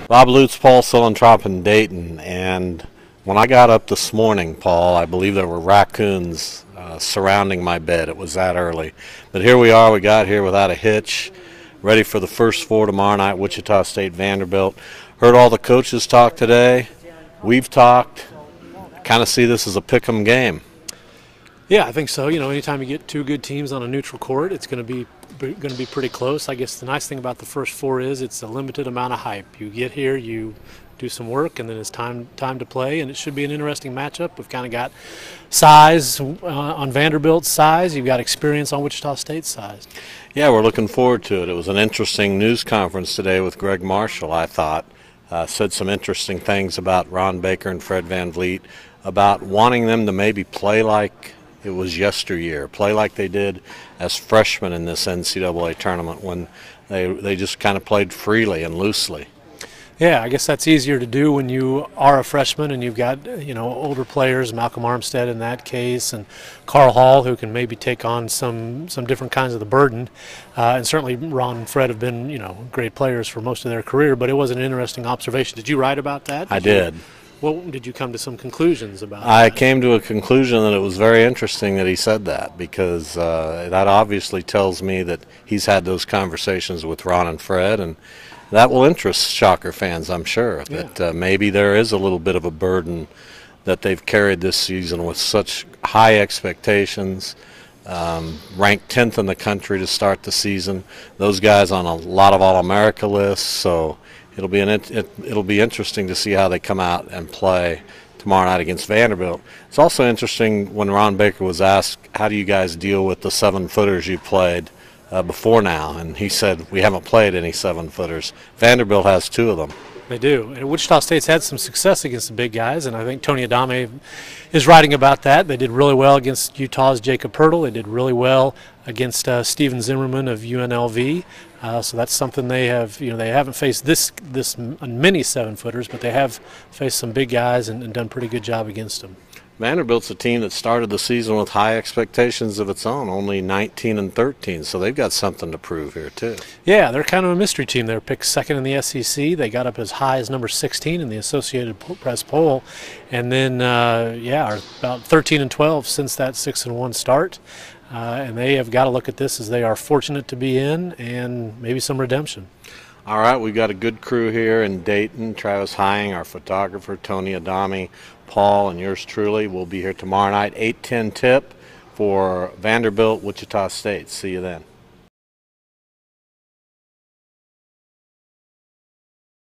Bob Lutz, Paul Suellentrop in Dayton, and when I got up this morning, Paul, I believe there were raccoons surrounding my bed. It was that early. But here we are. We got here without a hitch, ready for the first four tomorrow night, Wichita State, Vanderbilt. Heard all the coaches talk today. We've talked. I kind of see this as a pick-em game. Yeah, I think so. You know, anytime you get two good teams on a neutral court, it's going to be pretty close. I guess the nice thing about the first four is it's a limited amount of hype. You get here, you do some work, and then it's time to play, and it should be an interesting matchup. We've kind of got size on Vanderbilt's size. You've got experience on Wichita State's size. Yeah, we're looking forward to it. It was an interesting news conference today with Greg Marshall, I thought. Said some interesting things about Ron Baker and Fred VanVleet, about wanting them to maybe play like it was yesteryear, play like they did as freshmen in this NCAA tournament when they just kind of played freely and loosely. Yeah, I guess that's easier to do when you are a freshman and you've got, you know, older players, Malcolm Armstead in that case, and Carl Hall, who can maybe take on some different kinds of the burden. And certainly Ron and Fred have been, you know, great players for most of their career, but it was an interesting observation. Did you write about that? I did. Well, did you come to some conclusions about I that? came to a conclusion that it was very interesting that he said that, because that obviously tells me that he's had those conversations with Ron and Fred, and that will interest Shocker fans, I'm sure, that maybe there is a little bit of a burden that they've carried this season with such high expectations, ranked 10th in the country to start the season, those guys on a lot of All-America lists, so it'll be interesting to see how they come out and play tomorrow night against Vanderbilt. It's also interesting when Ron Baker was asked, how do you guys deal with the 7-footers you played before now? And he said, we haven't played any 7-footers. Vanderbilt has 2 of them. They do. And Wichita State's had some success against the big guys, and I think Tony Adame is writing about that. They did really well against Utah's Jacob Pertl. They did really well against Steven Zimmerman of UNLV. So that's something they have. You know, they haven't faced this many 7-footers, but they have faced some big guys and done a pretty good job against them. Vanderbilt's a team that started the season with high expectations of its own, only 19-13, so they've got something to prove here too. Yeah, they're kind of a mystery team. They're picked second in the SEC. They got up as high as number 16 in the Associated Press poll, and then are about 13-12 since that 6-1 start. And they have got to look at this as they are fortunate to be in, and maybe some redemption. All right, we've got a good crew here in Dayton. Travis Hying, our photographer, Tony Adame, Paul, and yours truly. We'll be here tomorrow night, 8:10 tip for Vanderbilt, Wichita State. See you then.